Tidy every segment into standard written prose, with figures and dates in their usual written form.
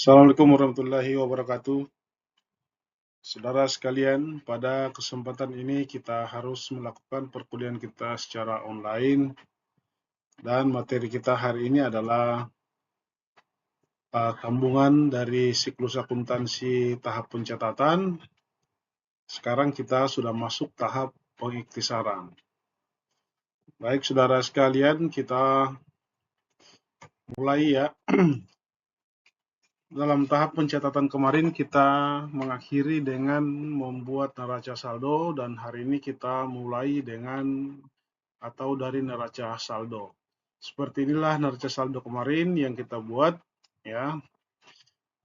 Assalamualaikum warahmatullahi wabarakatuh. Saudara sekalian, pada kesempatan ini kita harus melakukan perkuliahan kita secara online dan materi kita hari ini adalah sambungan dari siklus akuntansi tahap pencatatan. Sekarang kita sudah masuk tahap pengiktisaran. Baik saudara sekalian, kita mulai ya. Dalam tahap pencatatan kemarin kita mengakhiri dengan membuat neraca saldo dan hari ini kita mulai dengan atau dari neraca saldo. Seperti inilah neraca saldo kemarin yang kita buat ya.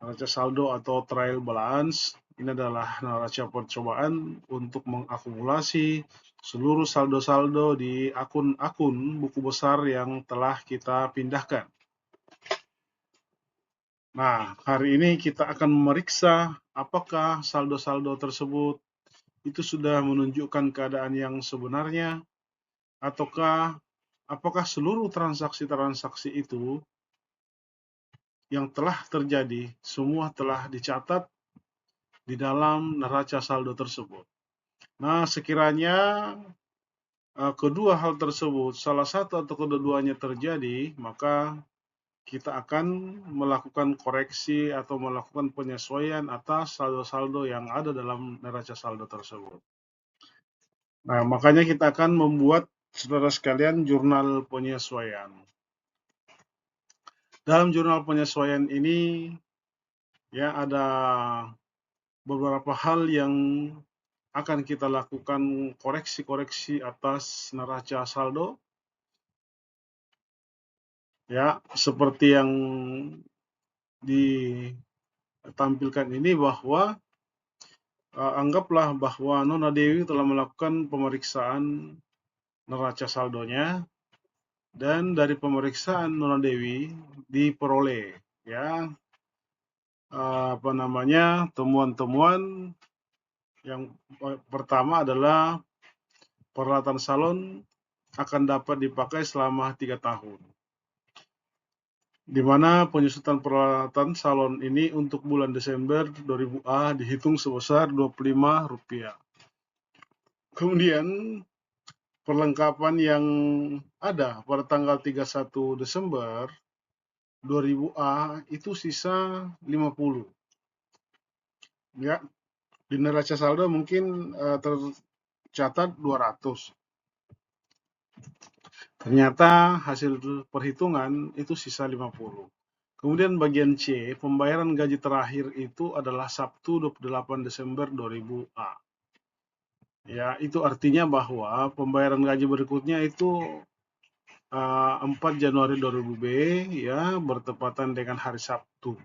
Neraca saldo atau trial balance ini adalah neraca percobaan untuk mengakumulasi seluruh saldo-saldo di akun-akun buku besar yang telah kita pindahkan. Nah, hari ini kita akan memeriksa apakah saldo-saldo tersebut itu sudah menunjukkan keadaan yang sebenarnya, ataukah apakah seluruh transaksi-transaksi itu yang telah terjadi semua telah dicatat di dalam neraca saldo tersebut. Nah, sekiranya kedua hal tersebut, salah satu atau kedua-duanya terjadi, maka kita akan melakukan koreksi atau melakukan penyesuaian atas saldo-saldo yang ada dalam neraca saldo tersebut. Nah, makanya kita akan membuat, saudara sekalian, jurnal penyesuaian. Dalam jurnal penyesuaian ini ya ada beberapa hal yang akan kita lakukan koreksi-koreksi atas neraca saldo. Ya, seperti yang ditampilkan ini bahwa anggaplah bahwa Nona Dewi telah melakukan pemeriksaan neraca saldonya dan dari pemeriksaan Nona Dewi diperoleh ya temuan-temuan yang pertama adalah peralatan salon akan dapat dipakai selama 3 tahun. Di mana penyusutan peralatan salon ini untuk bulan Desember 2000A dihitung sebesar Rp25. Kemudian perlengkapan yang ada pada tanggal 31 Desember 2000A itu sisa 50. Ya, di neraca saldo mungkin tercatat 200. Ternyata hasil perhitungan itu sisa 50. Kemudian bagian C, pembayaran gaji terakhir itu adalah Sabtu 28 Desember 2000A. Ya, itu artinya bahwa pembayaran gaji berikutnya itu 4 Januari 2000B ya, bertepatan dengan hari Sabtu.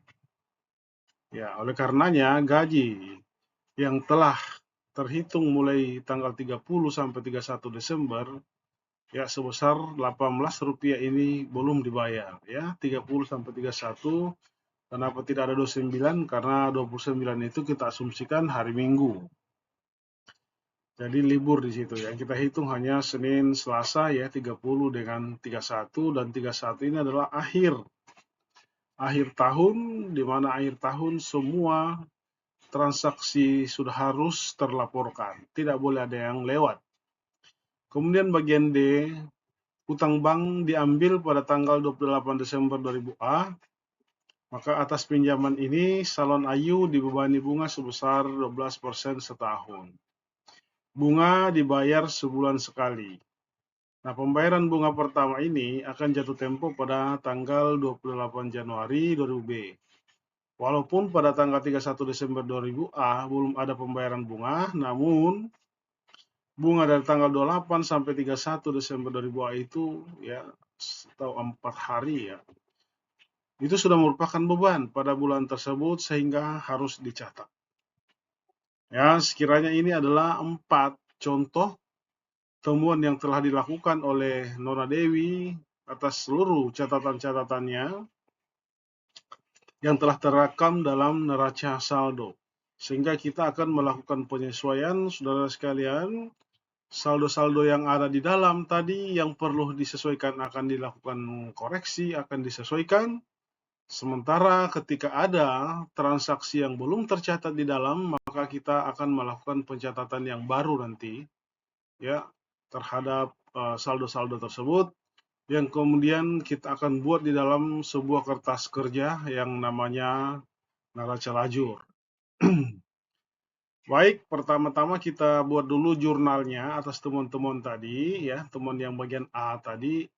Ya, oleh karenanya gaji yang telah terhitung mulai tanggal 30 sampai 31 Desember ya sebesar Rp18 ini belum dibayar ya, 30 sampai 31. Kenapa tidak ada 29? Karena 29 itu kita asumsikan hari Minggu. Jadi libur di situ ya. Kita hitung hanya Senin, Selasa ya, 30 dengan 31, dan 31 ini adalah akhir tahun, di mana akhir tahun semua transaksi sudah harus terlaporkan. Tidak boleh ada yang lewat. Kemudian bagian D, utang bank diambil pada tanggal 28 Desember 2000A. Maka atas pinjaman ini Salon Ayu dibebani bunga sebesar 12% setahun. Bunga dibayar sebulan sekali. Nah, pembayaran bunga pertama ini akan jatuh tempo pada tanggal 28 Januari 2000B. Walaupun pada tanggal 31 Desember 2000A belum ada pembayaran bunga, namun bunga dari tanggal 28 sampai 31 Desember 2000A itu ya atau 4 hari ya, itu sudah merupakan beban pada bulan tersebut sehingga harus dicatat. Ya, sekiranya ini adalah 4 contoh temuan yang telah dilakukan oleh Nona Dewi atas seluruh catatan-catatannya yang telah terekam dalam neraca saldo. Sehingga kita akan melakukan penyesuaian, saudara sekalian, saldo-saldo yang ada di dalam tadi yang perlu disesuaikan akan dilakukan koreksi, akan disesuaikan, Sementara ketika ada transaksi yang belum tercatat di dalam, maka kita akan melakukan pencatatan yang baru nanti, ya, terhadap saldo-saldo tersebut, yang kemudian kita akan buat di dalam sebuah kertas kerja yang namanya neraca lajur. Baik, pertama-tama kita buat dulu jurnalnya atas temuan-temuan tadi, ya, temuan yang bagian A tadi.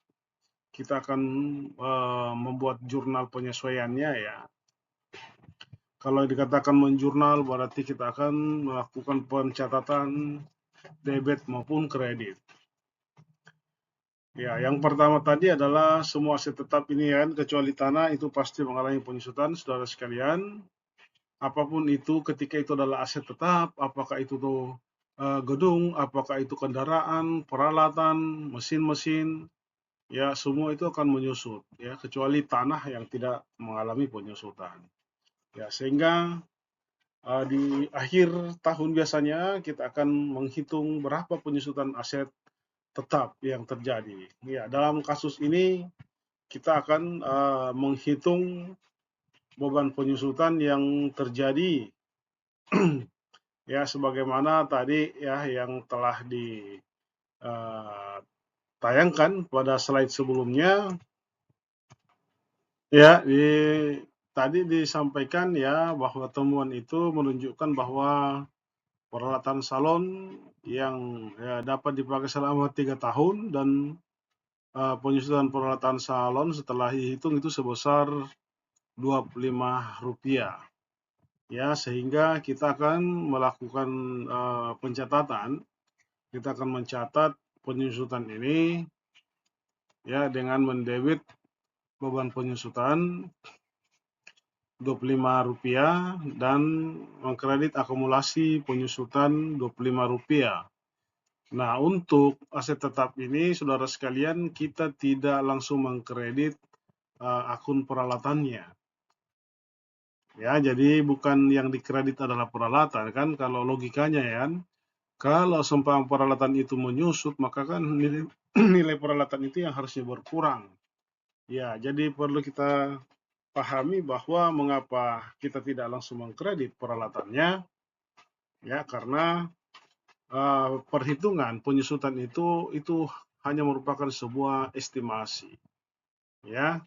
Kita akan membuat jurnal penyesuaiannya, ya. Kalau dikatakan menjurnal berarti kita akan melakukan pencatatan debit maupun kredit. Ya, yang pertama tadi adalah semua aset tetap ini kan, kecuali tanah itu pasti mengalami penyusutan, saudara sekalian. Apapun itu, ketika itu adalah aset tetap, apakah itu tuh gedung, apakah itu kendaraan, peralatan, mesin-mesin, ya semua itu akan menyusut, ya kecuali tanah yang tidak mengalami penyusutan. Ya, sehingga di akhir tahun biasanya kita akan menghitung berapa penyusutan aset tetap yang terjadi. Ya, dalam kasus ini kita akan menghitung beban penyusutan yang terjadi ya sebagaimana tadi ya yang telah ditayangkan pada slide sebelumnya ya tadi disampaikan ya bahwa temuan itu menunjukkan bahwa peralatan salon yang ya, dapat dipakai selama 3 tahun dan penyusutan peralatan salon setelah dihitung itu sebesar Rp25. Ya, sehingga kita akan melakukan pencatatan, kita akan mencatat penyusutan ini ya dengan mendebit beban penyusutan Rp25 dan mengkredit akumulasi penyusutan Rp25. Nah, untuk aset tetap ini, saudara sekalian, kita tidak langsung mengkredit akun peralatannya. Ya, jadi bukan yang dikredit adalah peralatan kan, kalau logikanya ya kan. Kalau seumpama peralatan itu menyusut, maka kan nilai, nilai peralatan itu yang harusnya berkurang. Ya, jadi perlu kita pahami bahwa mengapa kita tidak langsung mengkredit peralatannya, ya karena perhitungan penyusutan itu hanya merupakan sebuah estimasi, ya.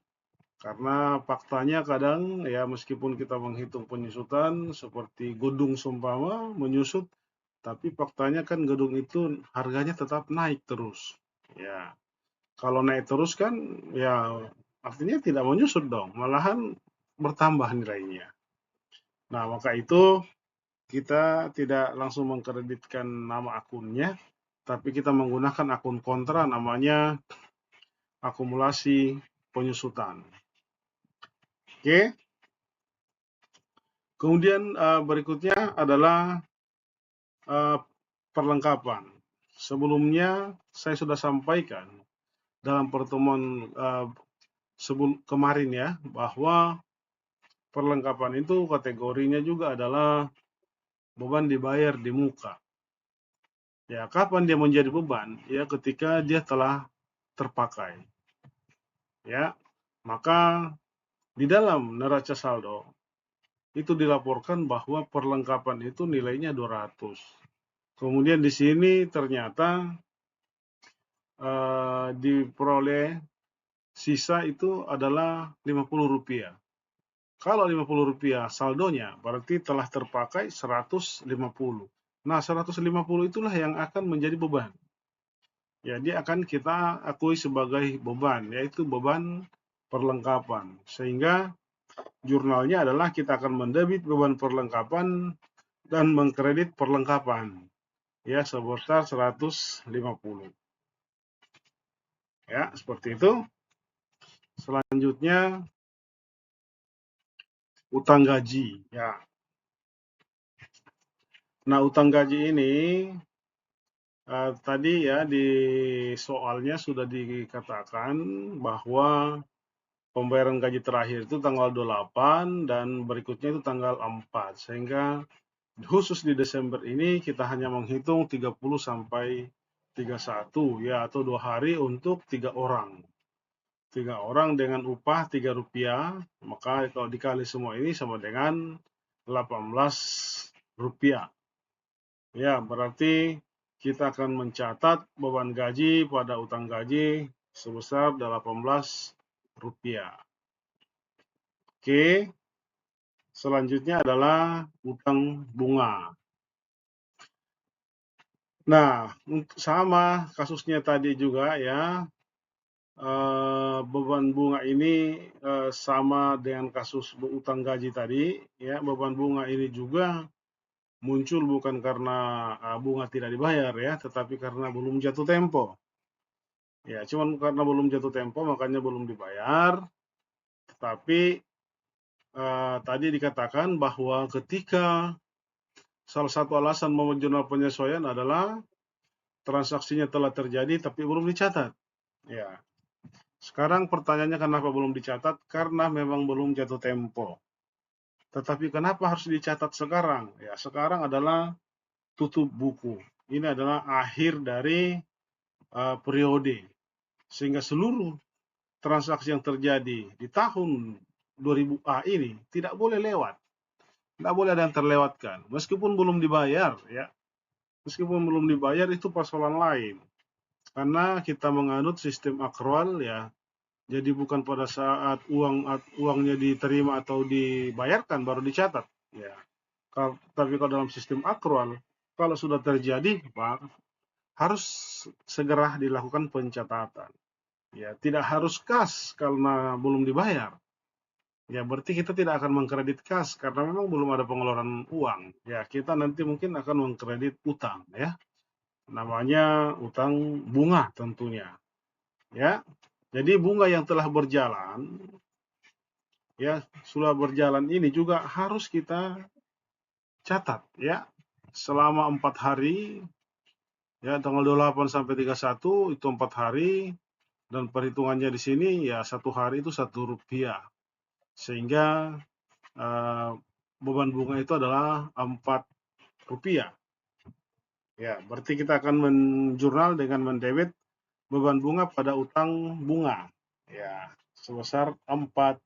Karena faktanya kadang ya meskipun kita menghitung penyusutan seperti gedung seumpama menyusut, tapi faktanya kan gedung itu harganya tetap naik terus. Ya, kalau naik terus kan ya artinya tidak menyusut dong, malahan bertambah nilainya. Nah, maka itu kita tidak langsung mengkreditkan nama akunnya, tapi kita menggunakan akun kontra namanya akumulasi penyusutan. Oke. Kemudian berikutnya adalah perlengkapan. Sebelumnya saya sudah sampaikan dalam pertemuan kemarin ya bahwa perlengkapan itu kategorinya juga adalah beban dibayar di muka. Ya, kapan dia menjadi beban? Ya, ketika dia telah terpakai. Ya, maka di dalam neraca saldo itu dilaporkan bahwa perlengkapan itu nilainya 200. Kemudian di sini ternyata diperoleh sisa itu adalah Rp50. Kalau Rp50 saldonya berarti telah terpakai 150. Nah, 150 itulah yang akan menjadi beban. Jadi akan kita akui sebagai beban, yaitu beban perlengkapan. Sehingga jurnalnya adalah kita akan mendebit beban perlengkapan dan mengkredit perlengkapan. Ya, sebesar 150. Ya, seperti itu. Selanjutnya utang gaji. Ya. Nah, utang gaji ini tadi ya di soalnya sudah dikatakan bahwa pembayaran gaji terakhir itu tanggal 28 dan berikutnya itu tanggal 4. Sehingga khusus di Desember ini kita hanya menghitung 30 sampai 31 ya atau 2 hari untuk 3 orang. 3 orang dengan upah Rp3, maka kalau dikali semua ini sama dengan Rp18. Ya, berarti kita akan mencatat beban gaji pada utang gaji sebesar Rp18. Oke, selanjutnya adalah utang bunga. Nah, sama kasusnya tadi juga ya, beban bunga ini sama dengan kasus utang gaji tadi ya. Beban bunga ini juga muncul bukan karena bunga tidak dibayar ya, tetapi karena belum jatuh tempo. Ya, cuman karena belum jatuh tempo makanya belum dibayar. Tetapi tadi dikatakan bahwa ketika salah satu alasan membuat jurnal penyesuaian adalah transaksinya telah terjadi tapi belum dicatat. Ya. Sekarang pertanyaannya kenapa belum dicatat? Karena memang belum jatuh tempo. Tetapi kenapa harus dicatat sekarang? Ya, sekarang adalah tutup buku. Ini adalah akhir dari periode. Sehingga seluruh transaksi yang terjadi di tahun 2000A ini tidak boleh lewat. Tidak boleh ada yang terlewatkan. Meskipun belum dibayar, ya. Meskipun belum dibayar itu persoalan lain. Karena kita menganut sistem akrual ya. Jadi bukan pada saat uangnya diterima atau dibayarkan baru dicatat. Ya. Tapi kalau dalam sistem akrual, kalau sudah terjadi, harus segera dilakukan pencatatan. Ya, tidak harus kas karena belum dibayar. Ya, berarti kita tidak akan mengkredit kas karena memang belum ada pengeluaran uang. Ya, kita nanti mungkin akan mengkredit utang ya. Namanya utang bunga tentunya. Ya. Jadi bunga yang telah berjalan ya, sudah berjalan ini juga harus kita catat ya. Selama 4 hari ya, tanggal 28 sampai 31 itu 4 hari dan perhitungannya di sini ya 1 hari itu Rp1. Sehingga beban bunga itu adalah Rp4. Ya, berarti kita akan menjurnal dengan mendebit beban bunga pada utang bunga. Ya, sebesar Rp4.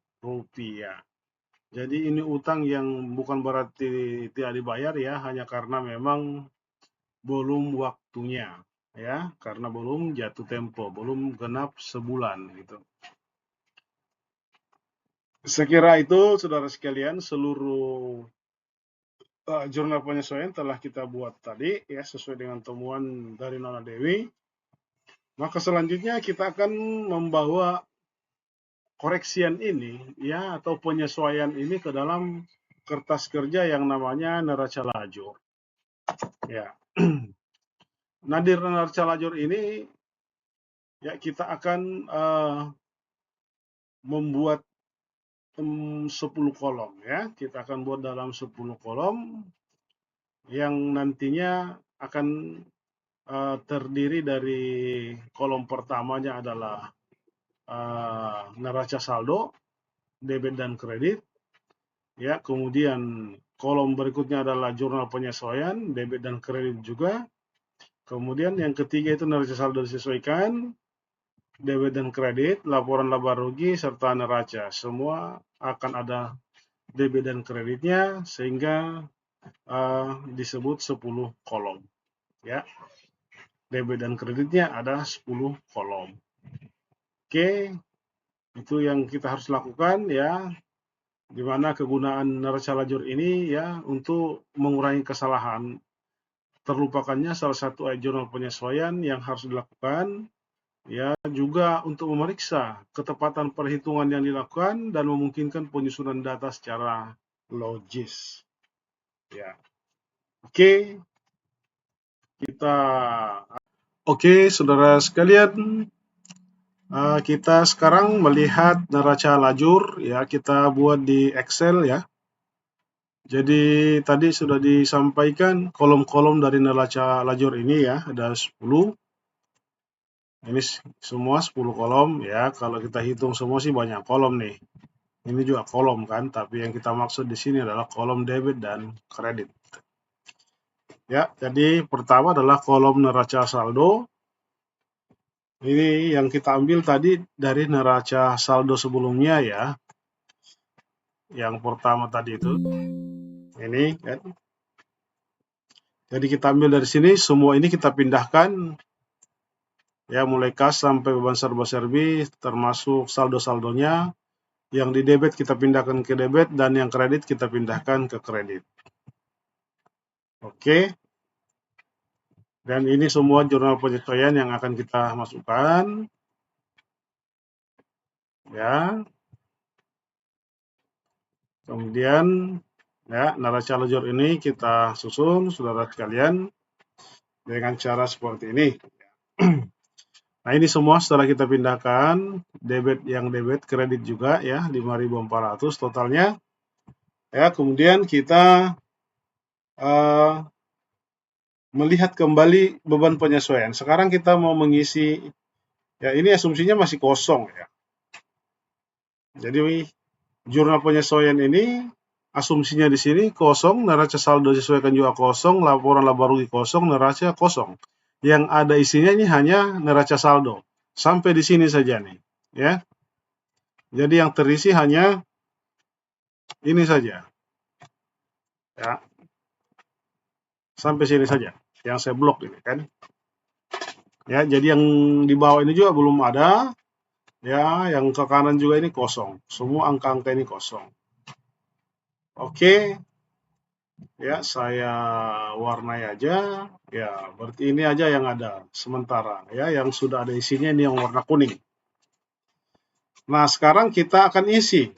Jadi ini utang yang bukan berarti tidak dibayar ya, hanya karena memang belum waktunya ya, karena belum jatuh tempo, belum genap sebulan gitu. Saya kira itu saudara sekalian seluruh jurnal penyesuaian telah kita buat tadi ya, sesuai dengan temuan dari Nona Dewi. Maka selanjutnya kita akan membawa koreksian ini ya, atau penyesuaian ini ke dalam kertas kerja yang namanya neraca lajur. Ya. Nadir neraca lajur ini ya kita akan membuat 10 kolom ya. Kita akan buat dalam 10 kolom yang nantinya akan terdiri dari kolom pertamanya adalah neraca saldo, debit dan kredit. Ya, kemudian kolom berikutnya adalah jurnal penyesuaian, debit dan kredit juga. Kemudian yang ketiga itu neraca saldo disesuaikan, debit dan kredit, laporan laba rugi serta neraca. Semua akan ada debit dan kreditnya sehingga disebut 10 kolom. Ya. Debit dan kreditnya ada 10 kolom. Oke, itu yang kita harus lakukan ya, di mana kegunaan neraca lajur ini ya untuk mengurangi kesalahan. Terlupakannya salah satu jurnal penyesuaian yang harus dilakukan ya, juga untuk memeriksa ketepatan perhitungan yang dilakukan dan memungkinkan penyusunan data secara logis. Ya. Oke, saudara sekalian, kita sekarang melihat neraca lajur ya, kita buat di Excel ya. Jadi tadi sudah disampaikan kolom-kolom dari neraca lajur ini ya, ada 10. Ini semua 10 kolom ya. Kalau kita hitung semua sih banyak kolom nih. Ini juga kolom kan, tapi yang kita maksud di sini adalah kolom debit dan kredit. Ya, jadi pertama adalah kolom neraca saldo. Ini yang kita ambil tadi dari neraca saldo sebelumnya ya. Yang pertama tadi itu. Ini kan. Jadi kita ambil dari sini, semua ini kita pindahkan ya, mulai kas sampai beban serba-serbi termasuk saldo-saldonya. Yang di debit kita pindahkan ke debit dan yang kredit kita pindahkan ke kredit. Oke. Dan ini semua jurnal penyesuaian yang akan kita masukkan. Ya. Kemudian ya, neraca ledger ini kita susun saudara sekalian dengan cara seperti ini. Nah, ini semua setelah kita pindahkan, debit yang debit, kredit juga ya, 5.400 totalnya. Ya, kemudian kita melihat kembali beban penyesuaian. Sekarang kita mau mengisi, ya ini asumsinya masih kosong ya. Jadi jurnal penyesuaian ini asumsinya di sini kosong, neraca saldo disesuaikan juga kosong, laporan laba rugi kosong, neraca kosong. Yang ada isinya ini hanya neraca saldo. Sampai di sini saja nih, ya. Jadi yang terisi hanya ini saja. Ya. Sampai sini saja. Yang saya blok ini kan. Ya, jadi yang di bawah ini juga belum ada. Ya, yang ke kanan juga ini kosong. Semua angka-angka ini kosong. Oke. Ya, saya warnai aja. Ya, berarti ini aja yang ada sementara. Ya, yang sudah ada isinya ini yang warna kuning. Nah, sekarang kita akan isi.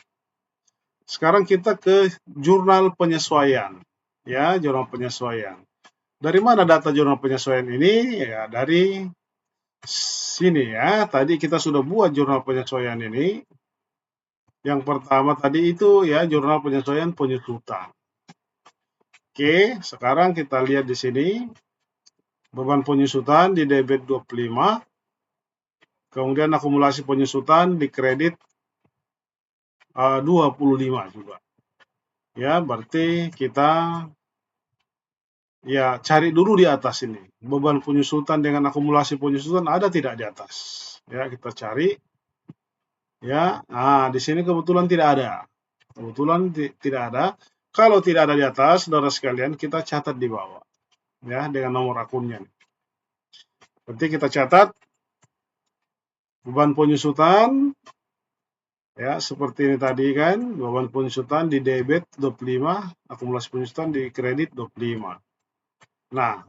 Sekarang kita ke jurnal penyesuaian. Ya, jurnal penyesuaian. Dari mana data jurnal penyesuaian ini? Ya, dari sini ya. Tadi kita sudah buat jurnal penyesuaian ini. Yang pertama tadi itu ya, jurnal penyesuaian penyusutan. Oke, sekarang kita lihat di sini. Beban penyusutan di debit 25. Kemudian akumulasi penyusutan di kredit 25 juga. Ya, berarti kita ya cari dulu di atas ini. Beban penyusutan dengan akumulasi penyusutan ada tidak di atas? Ya, kita cari. Ya, nah di sini kebetulan tidak ada. Kebetulan tidak ada. Kalau tidak ada di atas, saudara sekalian, kita catat di bawah. Ya, dengan nomor akunnya. Berarti kita catat beban penyusutan. Ya, seperti ini tadi kan, beban penyusutan di debit 25, akumulasi penyusutan di kredit 25. Nah,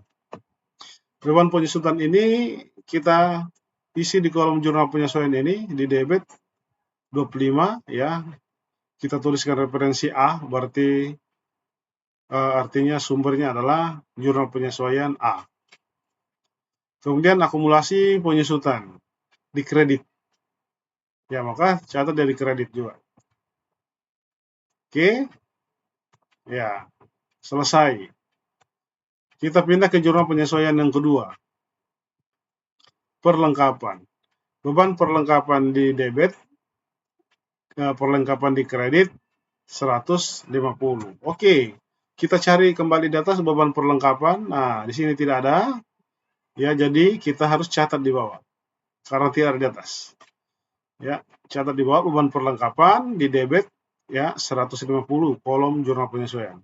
beban penyusutan ini kita isi di kolom jurnal penyesuaian ini, di debit 25, ya. Kita tuliskan referensi A, berarti artinya sumbernya adalah jurnal penyesuaian A. Kemudian akumulasi penyusutan di kredit. Ya, maka catat dari kredit juga. Oke. Ya, selesai. Kita pindah ke jurnal penyesuaian yang kedua. Perlengkapan. Beban perlengkapan di debit, perlengkapan di kredit 150. Oke. Kita cari kembali data beban perlengkapan. Nah, di sini tidak ada. Ya, jadi kita harus catat di bawah. Karena tidak ada di atas. Ya, catat di bawah beban perlengkapan di debit ya 150 kolom jurnal penyesuaian.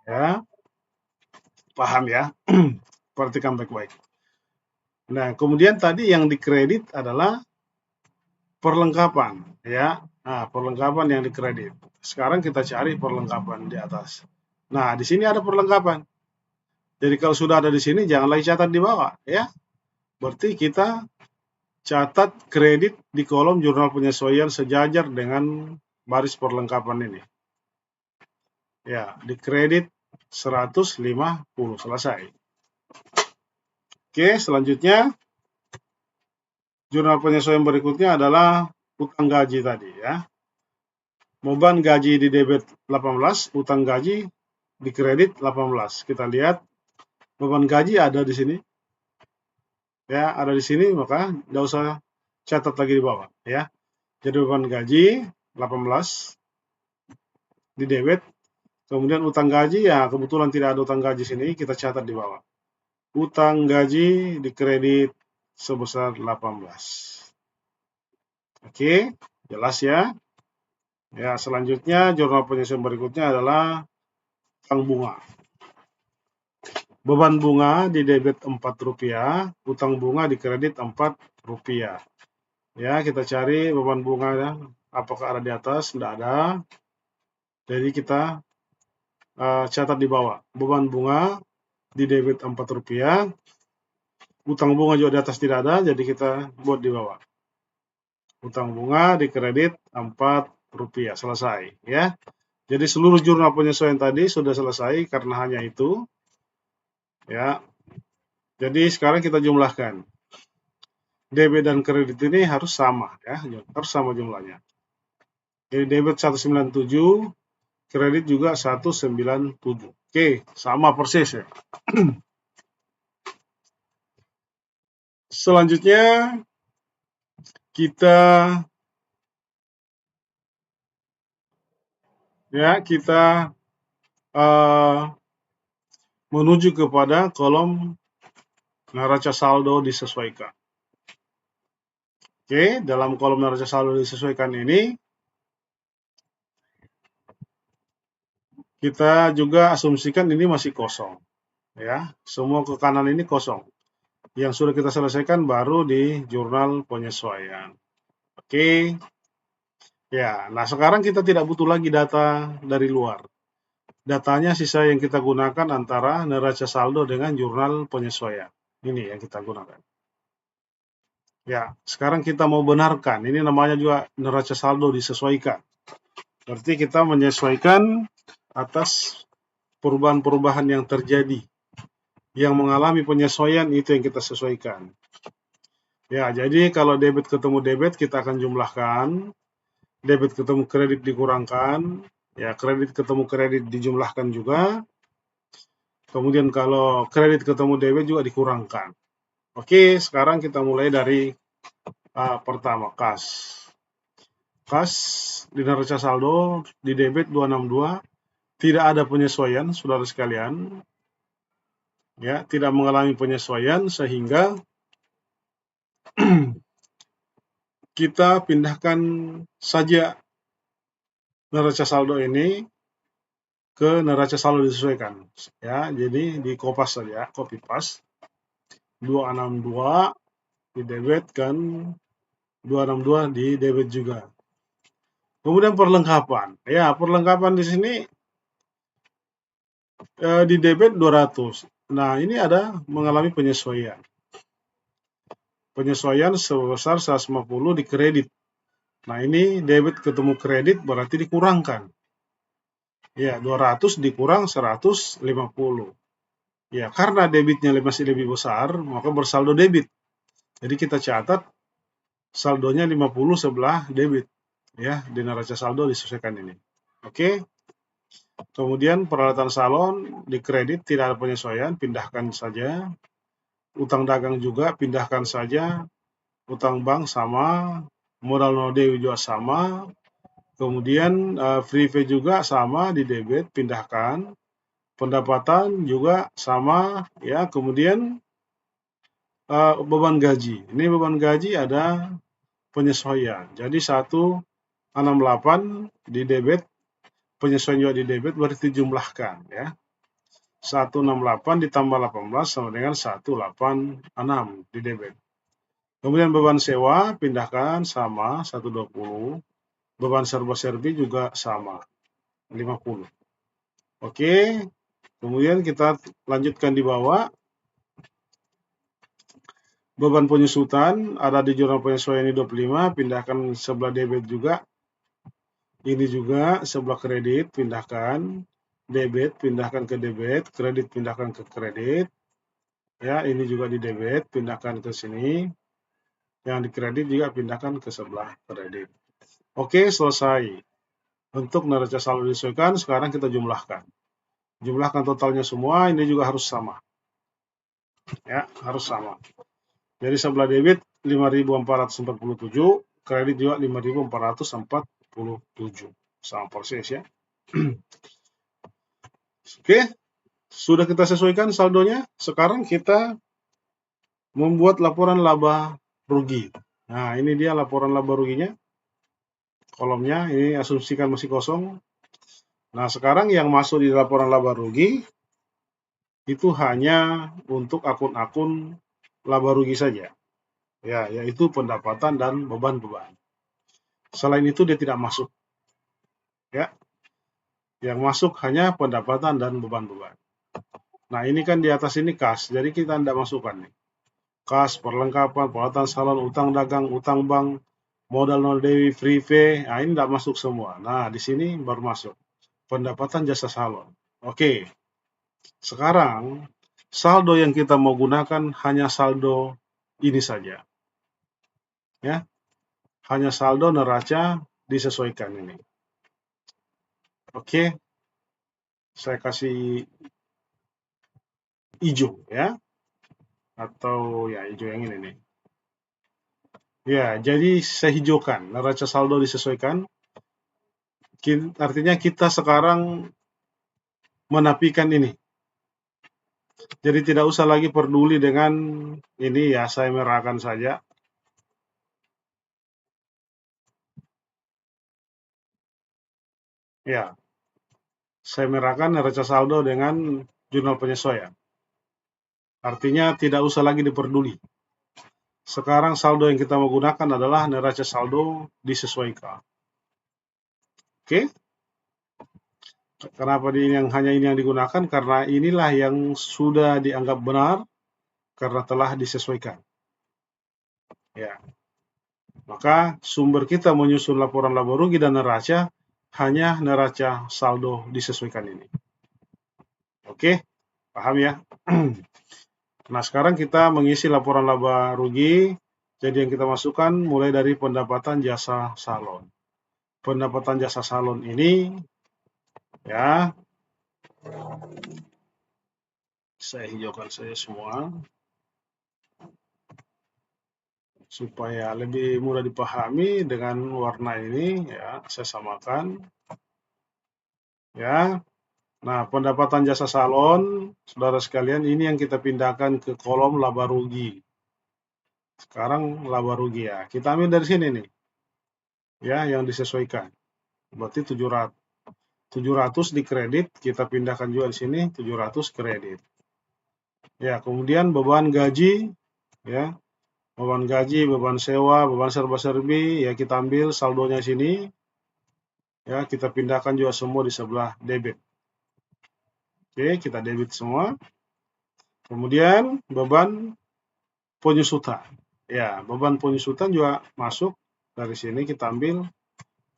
Ya. Paham ya? Perhatikan baik-baik. Nah, kemudian tadi yang di kredit adalah perlengkapan ya. Nah, perlengkapan yang di kredit. Sekarang kita cari perlengkapan di atas. Nah, di sini ada perlengkapan. Jadi kalau sudah ada di sini jangan lagi catat di bawah ya. Berarti kita catat kredit di kolom jurnal penyesuaian sejajar dengan baris perlengkapan ini. Ya, di kredit 150 selesai. Oke, selanjutnya jurnal penyesuaian berikutnya adalah utang gaji tadi ya. Beban gaji di debit 18, utang gaji di kredit 18. Kita lihat beban gaji ada di sini. Ya, ada di sini, maka tidak usah catat lagi di bawah ya. Jadi beban gaji 18 di debit. Kemudian utang gaji ya kebetulan tidak ada utang gaji sini, kita catat di bawah. Utang gaji di kredit sebesar 18. Oke, jelas ya? Ya, selanjutnya jurnal penyesuaian berikutnya adalah utang bunga. Beban bunga di debit Rp4, utang bunga di kredit Rp4. Ya, kita cari beban bunga ya. Apakah ada di atas? Tidak ada. Jadi kita catat di bawah. Beban bunga di debit Rp4, utang bunga juga di atas tidak ada, jadi kita buat di bawah. Utang bunga di kredit Rp4, selesai ya. Jadi seluruh jurnal penyesuaian tadi sudah selesai karena hanya itu ya. Jadi sekarang kita jumlahkan. Debit dan kredit ini harus sama ya, harus sama jumlahnya. Jadi debit 197, kredit juga 197. Oke, sama persis ya. Selanjutnya kita menuju kepada kolom neraca saldo disesuaikan. Oke, dalam kolom neraca saldo disesuaikan ini kita juga asumsikan ini masih kosong ya. Semua ke kanan ini kosong. Yang sudah kita selesaikan baru di jurnal penyesuaian. Oke. Ya, nah sekarang kita tidak butuh lagi data dari luar. Datanya sisa yang kita gunakan antara neraca saldo dengan jurnal penyesuaian. Ini yang kita gunakan. Ya, sekarang kita mau benarkan. Ini namanya juga neraca saldo disesuaikan. Berarti kita menyesuaikan atas perubahan-perubahan yang terjadi. Yang mengalami penyesuaian itu yang kita sesuaikan. Ya, jadi kalau debit ketemu debit kita akan jumlahkan. Debit ketemu kredit dikurangkan. Ya, kredit ketemu kredit dijumlahkan juga. Kemudian kalau kredit ketemu debit juga dikurangkan. Oke, sekarang kita mulai dari pertama, kas. Kas di neraca saldo di debit 262, tidak ada penyesuaian, saudara sekalian. Ya, tidak mengalami penyesuaian sehingga kita pindahkan saja neraca saldo ini ke neraca saldo disesuaikan. Ya, jadi di kopas saja, copy paste. 262 di debit kan 262 di debit juga. Kemudian perlengkapan. Ya, perlengkapan di sini di debit 200. Nah, ini ada mengalami penyesuaian. Penyesuaian sebesar 150 di kredit. Nah, ini debit ketemu kredit berarti dikurangkan. Ya, 200 dikurang 150. Ya, karena debitnya masih lebih besar, maka bersaldo debit. Jadi kita catat saldonya 50 sebelah debit. Ya, di neraca saldo disesuaikan ini. Oke. Kemudian peralatan salon di kredit tidak ada penyesuaian, pindahkan saja. Utang dagang juga pindahkan saja. Utang bank sama. Modal node juga sama. Kemudian free pay juga sama di debit, pindahkan. Pendapatan juga sama ya. Kemudian beban gaji. Ini beban gaji ada penyesuaian. Jadi 168 di debit, penyesuaian juga di debit berarti jumlahkan ya. 168 ditambah 18 sama dengan 186 di debit. Kemudian beban sewa pindahkan sama 120. Beban serba-serbi juga sama 50. Oke. Kemudian kita lanjutkan di bawah. Beban penyusutan ada di jurnal penyesuaian ini 25, pindahkan sebelah debit juga. Ini juga sebelah kredit, pindahkan. Debit, pindahkan ke debit. Kredit, pindahkan ke kredit. Ya, ini juga di debit, pindahkan ke sini. Yang di kredit juga pindahkan ke sebelah kredit. Oke, selesai. Untuk neraca saldo disesuaikan, sekarang kita jumlahkan. Jumlahkan totalnya semua, ini juga harus sama. Ya, harus sama. Jadi sebelah debit 5.447, kredit juga 5.447. Sama persis ya. Oke, sudah kita sesuaikan saldonya. Sekarang kita membuat laporan laba rugi. Nah, ini dia laporan laba ruginya. Kolomnya ini asumsikan masih kosong. Nah, sekarang yang masuk di laporan laba rugi itu hanya untuk akun-akun laba rugi saja. Ya, yaitu pendapatan dan beban-beban. Selain itu dia tidak masuk. Ya, yang masuk hanya pendapatan dan beban-beban. Nah, ini kan di atas ini kas, jadi kita tidak masukkan nih. Kas, perlengkapan, peralatan salon, utang dagang, utang bank, modal non dewi, free pay, nah ini tidak masuk semua. Nah, di sini baru masuk pendapatan jasa salon. Oke, sekarang saldo yang kita mau gunakan hanya saldo ini saja. Ya, hanya saldo neraca disesuaikan ini. Oke, saya kasih hijau ya, atau ya hijau yang ini nih. Ya, jadi saya hijaukan neraca saldo disesuaikan. Artinya kita sekarang menafikan ini. Jadi tidak usah lagi peduli dengan ini ya, saya merahkan saja. Ya, saya merahkan neraca saldo dengan jurnal penyesuaian. Artinya tidak usah lagi diperduli. Sekarang saldo yang kita mau gunakan adalah neraca saldo disesuaikan. Oke? Kenapa hanya ini yang digunakan? Karena inilah yang sudah dianggap benar karena telah disesuaikan. Ya. Maka sumber kita menyusun laporan laba rugi dan neraca hanya neraca saldo disesuaikan ini. Oke, paham ya? Nah, sekarang kita mengisi laporan laba rugi. Jadi yang kita masukkan mulai dari pendapatan jasa salon. Pendapatan jasa salon ini ya, saya hijaukan saja semua supaya lebih mudah dipahami dengan warna ini ya, saya samakan ya. Nah, pendapatan jasa salon, saudara sekalian, ini yang kita pindahkan ke kolom laba rugi. Sekarang laba rugi ya, kita ambil dari sini nih ya, yang disesuaikan. Berarti 700. 700 di kredit, kita pindahkan juga di sini 700 kredit. Ya, kemudian beban gaji ya, beban gaji, beban sewa, beban serba-serbi, ya kita ambil saldonya sini, ya kita pindahkan juga semua di sebelah debit. Oke, kita debit semua. Kemudian beban penyusutan. Ya, beban penyusutan juga masuk dari sini, kita ambil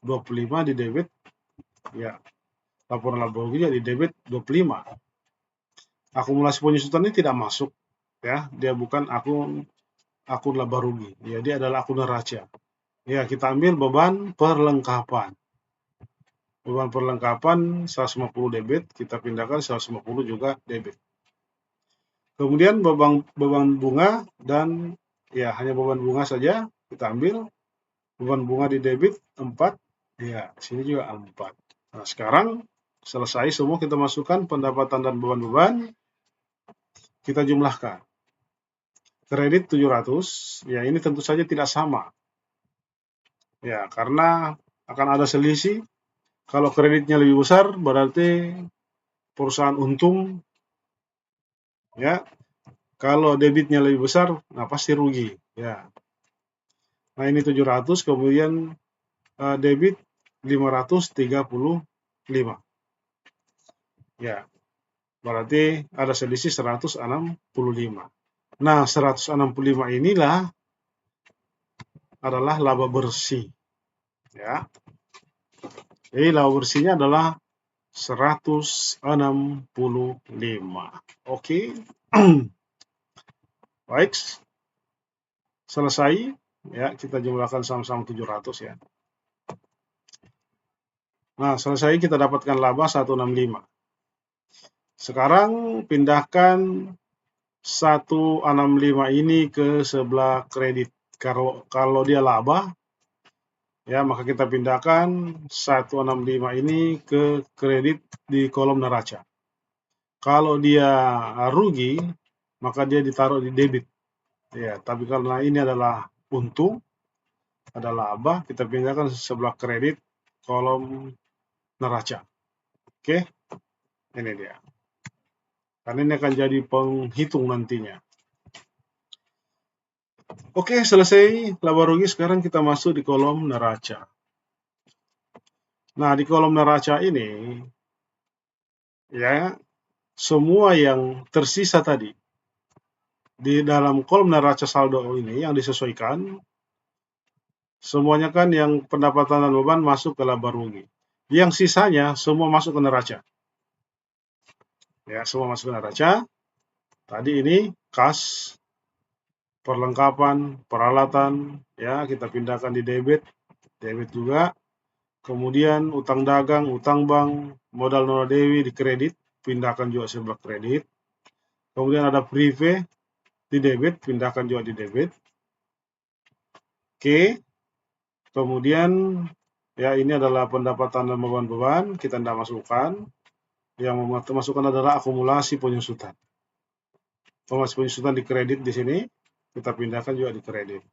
25 di debit. Ya, laporan laba rugi di debit 25. Akumulasi penyusutan ini tidak masuk, ya, dia bukan akun laba rugi, ya dia adalah akun neraca. Ya, kita ambil beban perlengkapan. Beban perlengkapan 150 debit, kita pindahkan 150 juga debit. Kemudian beban bunga dan ya hanya beban bunga saja kita ambil. Beban bunga di debit 4, ya sini juga 4. Nah, sekarang selesai semua kita masukkan pendapatan dan beban-beban, kita jumlahkan. Kredit 700, ya ini tentu saja tidak sama. Ya, karena akan ada selisih. Kalau kreditnya lebih besar berarti perusahaan untung, ya. Kalau debitnya lebih besar, nah pasti rugi, ya. Nah, ini 700, kemudian debit 535. Ya, berarti ada selisih 165. Nah, 165 inilah adalah laba bersih. Ya. Jadi laba bersihnya adalah 165. Oke. Baik. Selesai. Ya, kita jumlahkan sama-sama 700 ya. Nah, selesai kita dapatkan laba 165. Sekarang pindahkan 165 ini ke sebelah kredit. Kalau dia laba, ya maka kita pindahkan 165 ini ke kredit di kolom neraca. Kalau dia rugi, maka dia ditaruh di debit. Ya, tapi karena ini adalah untung, ada laba, kita pindahkan sebelah kredit kolom neraca. Oke, ini dia. Karena ini akan jadi penghitung nantinya. Oke, selesai laba rugi. Sekarang kita masuk di kolom neraca. Nah, di kolom neraca ini, ya, semua yang tersisa tadi di dalam kolom neraca saldo ini yang disesuaikan, semuanya kan yang pendapatan dan beban masuk ke laba rugi. Yang sisanya semua masuk ke neraca. Ya, semua masuk ke neraca. Tadi ini kas, perlengkapan, peralatan, ya, kita pindahkan di debit, debit juga. Kemudian utang dagang, utang bank, modal nona dewi di kredit, pindahkan juga sebelah kredit. Kemudian ada prive di debit, pindahkan juga di debit. Oke, kemudian ya ini adalah pendapatan dan beban-beban, kita tidak masukkan. Yang masukkan adalah akumulasi penyusutan. Akumulasi penyusutan di kredit di sini, kita pindahkan juga di kredit.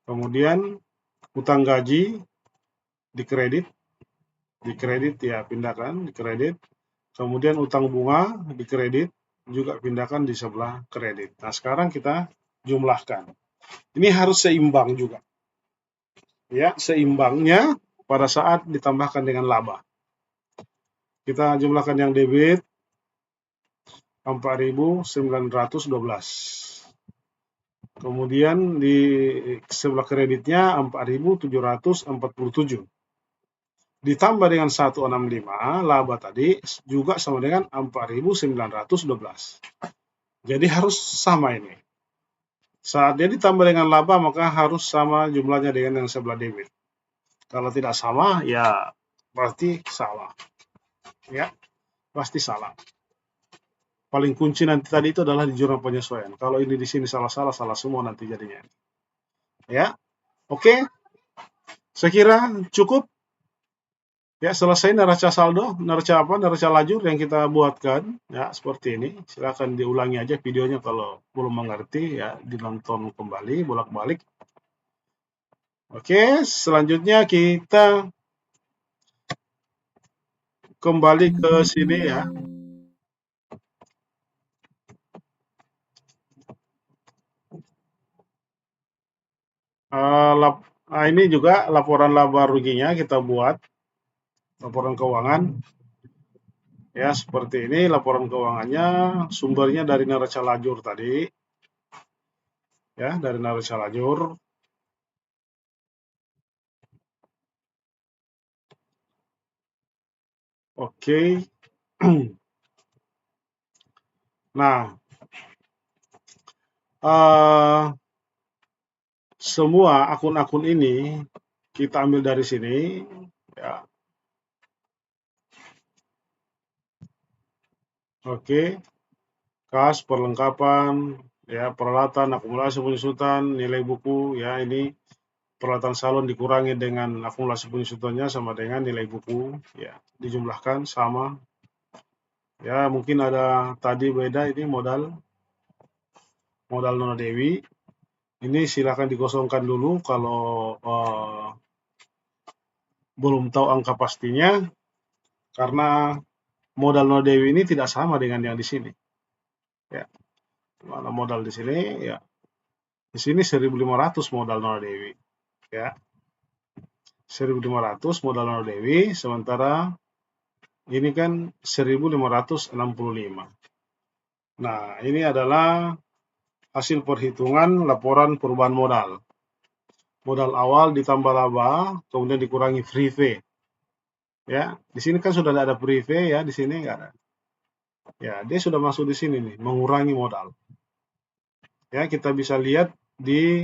Kemudian utang gaji di kredit ya pindahkan di kredit. Kemudian utang bunga di kredit juga pindahkan di sebelah kredit. Nah, sekarang kita jumlahkan. Ini harus seimbang juga. Ya, seimbangnya pada saat ditambahkan dengan laba. Kita jumlahkan yang debit 4.912. Kemudian di sebelah kreditnya 4.747. Ditambah dengan 165, laba tadi juga sama dengan 4.912. Jadi harus sama ini. Saat dia ditambah dengan laba, maka harus sama jumlahnya dengan yang sebelah debit. Kalau tidak sama, ya berarti salah. Ya, pasti salah. Paling kunci nanti tadi itu adalah di jurnal penyesuaian. Kalau ini di sini salah-salah, salah semua nanti jadinya. Ya, oke. Saya kira cukup. Ya, selesai neraca saldo, neraca lajur yang kita buatkan, ya, seperti ini. Silakan diulangi aja videonya kalau belum mengerti, ya, dinonton kembali, bolak-balik. Oke, selanjutnya kita kembali ke sini ya. Ini juga laporan laba ruginya kita buat, laporan keuangan. Ya, seperti ini laporan keuangannya, sumbernya dari neraca lajur tadi. Ya, dari neraca lajur. Oke. Nah, semua akun-akun ini kita ambil dari sini, ya. Oke, kas, perlengkapan, ya, peralatan, akumulasi penyusutan, nilai buku, ya, ini peralatan salon dikurangi dengan akumulasi penyusutannya sama dengan nilai buku, ya, dijumlahkan sama. Ya, mungkin ada tadi beda ini modal nona dewi. Ini silakan dikosongkan dulu kalau belum tahu angka pastinya, karena modal nona dewi ini tidak sama dengan yang di sini. Ya, mana modal di sini, ya, di sini 1.500 modal nona dewi, ya, 1.500 modal nona dewi, sementara ini kan 1.565. Nah, ini adalah hasil perhitungan laporan perubahan modal. Modal awal ditambah laba, kemudian dikurangi prive. Ya, di sini kan sudah ada prive, ya, di sini nggak ada. Ya, dia sudah masuk di sini nih, mengurangi modal. Ya, kita bisa lihat di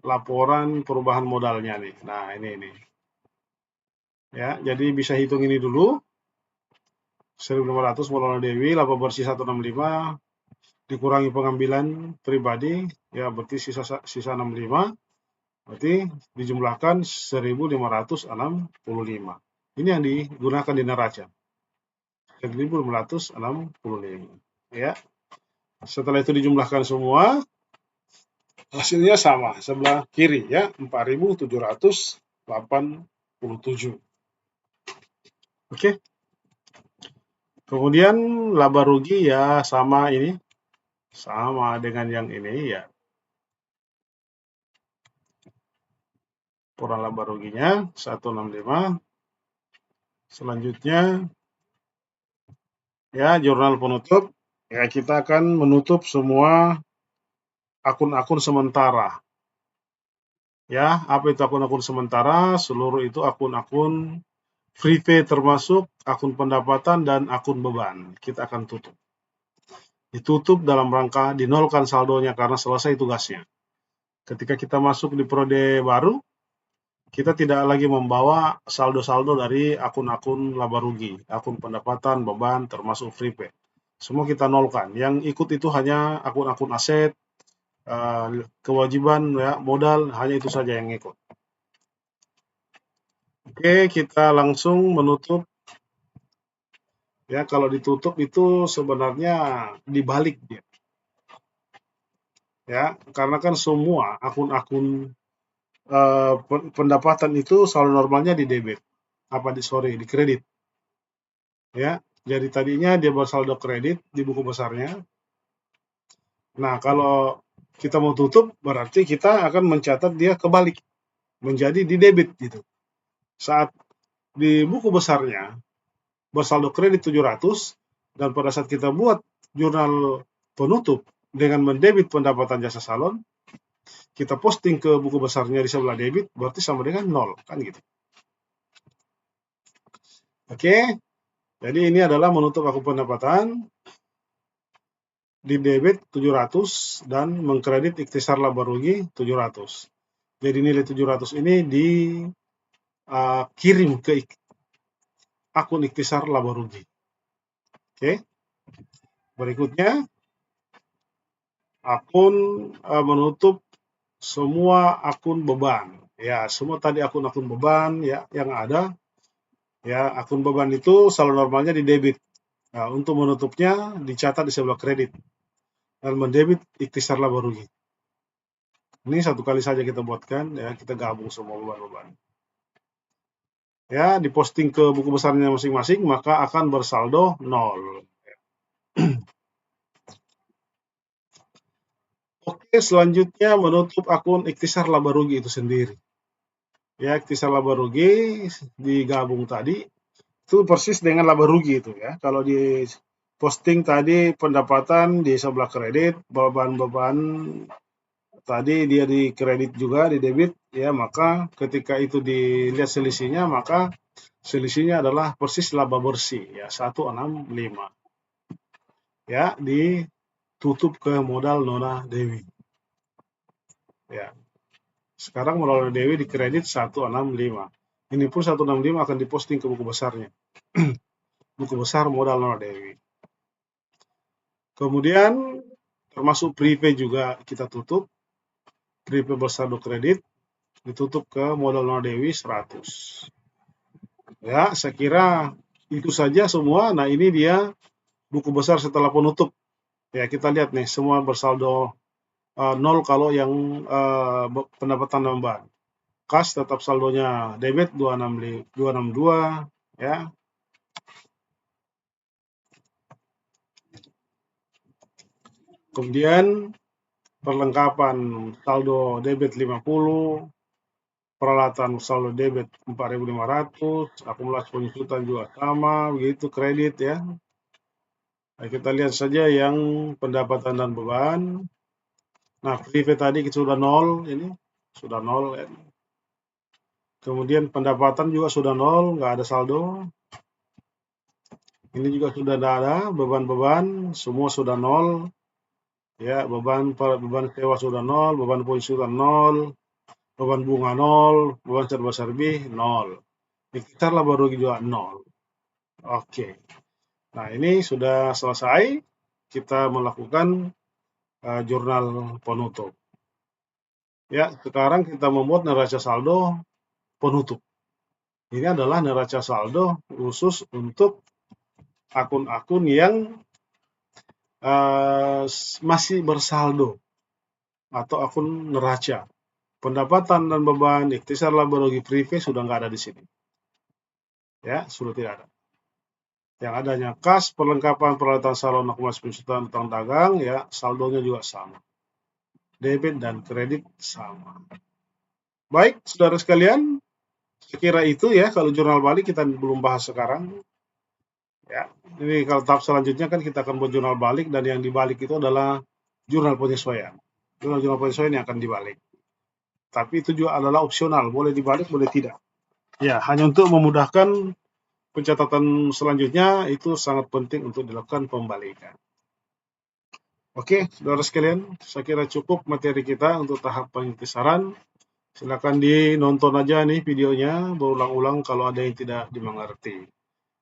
laporan perubahan modalnya nih. Nah, ini. Ya, jadi bisa hitung ini dulu. 1.500 modal dewi, laba bersih 165, dikurangi pengambilan pribadi, ya, berarti sisa 65. Berarti dijumlahkan 1.565. Ini yang digunakan di neraca. 1.565. Ya. Setelah itu dijumlahkan semua, Hasilnya sama, sebelah kiri ya, 4.787. Oke. Kemudian laba rugi ya sama ini, sama dengan yang ini ya. Laporan laba ruginya 165. Selanjutnya ya jurnal penutup. Ya kita akan menutup semua akun-akun sementara. Ya, apa itu akun-akun sementara? Seluruh itu akun-akun free pay termasuk akun pendapatan dan akun beban. Kita akan tutup. Ditutup dalam rangka dinolkan saldonya karena selesai tugasnya. Ketika kita masuk di periode baru, kita tidak lagi membawa saldo-saldo dari akun-akun laba rugi, akun pendapatan, beban, termasuk free pay. Semua kita nolkan. Yang ikut itu hanya akun-akun aset, kewajiban, ya, modal, hanya itu saja yang ikut. Oke, kita langsung menutup. Ya, kalau ditutup itu sebenarnya dibalik dia. Ya, karena kan semua akun-akun pendapatan itu saldo normalnya di debit, di kredit. Ya, jadi tadinya dia bersaldo kredit di buku besarnya. Nah, kalau kita mau tutup berarti kita akan mencatat dia kebalik, menjadi di debit gitu. Saat di buku besarnya bersaldo kredit 700 dan pada saat kita buat jurnal penutup dengan mendebit pendapatan jasa salon, kita posting ke buku besarnya di sebelah debit, berarti sama dengan 0, kan gitu. Oke, jadi ini adalah menutup akun pendapatan di debit 700 dan mengkredit ikhtisar laba rugi 700. Jadi nilai 700 ini dikirim ke akun ikhtisar laba rugi. Oke. Berikutnya akun menutup semua akun beban. Ya, semua tadi akun-akun beban ya yang ada. Ya, akun beban itu saldo normalnya di debit. Nah, untuk menutupnya dicatat di sebelah kredit dan mendebit ikhtisar laba rugi. Ini satu kali saja kita buatkan ya, kita gabung semua beban-beban. Ya, diposting ke buku besarnya masing-masing maka akan bersaldo 0. Oke, selanjutnya menutup akun ikhtisar laba rugi itu sendiri. Ya, ikhtisar laba rugi digabung tadi itu persis dengan laba rugi itu ya. Kalau di posting tadi pendapatan di sebelah kredit, beban-beban tadi dia di kredit juga, di debit, ya maka ketika itu dilihat selisihnya, maka selisihnya adalah persis laba bersih ya 165. Ya, ditutup ke modal Nona Dewi. Ya. Sekarang modal Nona Dewi di kredit 165. Ini pun 165 akan diposting ke buku besarnya. Buku besar modal Nona Dewi. Kemudian termasuk prepay juga kita tutup. Prepay bersaldo kredit ditutup ke modal Nona Dewi 100. Ya, saya kira itu saja semua. Nah, ini dia buku besar setelah penutup. Ya, kita lihat nih semua bersaldo 0 kalau yang pendapatan tambahan. Kas tetap saldonya debit 262 ya. Kemudian perlengkapan saldo debit 50, peralatan saldo debit 4.500, akumulasi penjusutan juga sama, begitu kredit ya. Nah, kita lihat saja yang pendapatan dan beban. Nah, prepay tadi sudah 0 ini, sudah 0 ya. Kemudian pendapatan juga sudah 0, nggak ada saldo. Ini juga sudah tidak ada, beban-beban semua sudah 0. Ya, beban sewa sudah 0, beban polisi sudah 0, beban bunga 0, beban serba-serbi 0. Ikhtisar laba rugi juga 0. Oke. Nah, ini sudah selesai. Kita melakukan jurnal penutup. Ya, sekarang kita membuat neraca saldo penutup. Ini adalah neraca saldo khusus untuk akun-akun yang masih bersaldo. atau akun neraca. Pendapatan dan beban ikhtisar laba rugi prive sudah nggak ada di sini. Ya, sudah tidak ada. Yang adanya kas perlengkapan peralatan salon akumulasi penjualan utang dagang, ya saldonya juga sama. Debit dan kredit sama. Baik, saudara sekalian, saya kira itu ya kalau jurnal balik kita belum bahas sekarang. Ya, ini kalau tahap selanjutnya kan kita akan buat jurnal balik dan yang dibalik itu adalah jurnal penyesuaian. Jurnal penyesuaian yang akan dibalik. Tapi itu juga adalah opsional, boleh dibalik, boleh tidak. Ya, hanya untuk memudahkan pencatatan selanjutnya itu sangat penting untuk dilakukan pembalikan. Oke, saudara sekalian, saya kira cukup materi kita untuk tahap pengikhtisaran. Silakan dinonton aja nih videonya, berulang-ulang kalau ada yang tidak dimengerti.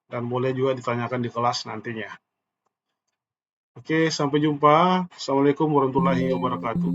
Dan boleh juga ditanyakan di kelas nantinya. Oke, sampai jumpa. Assalamualaikum warahmatullahi wabarakatuh.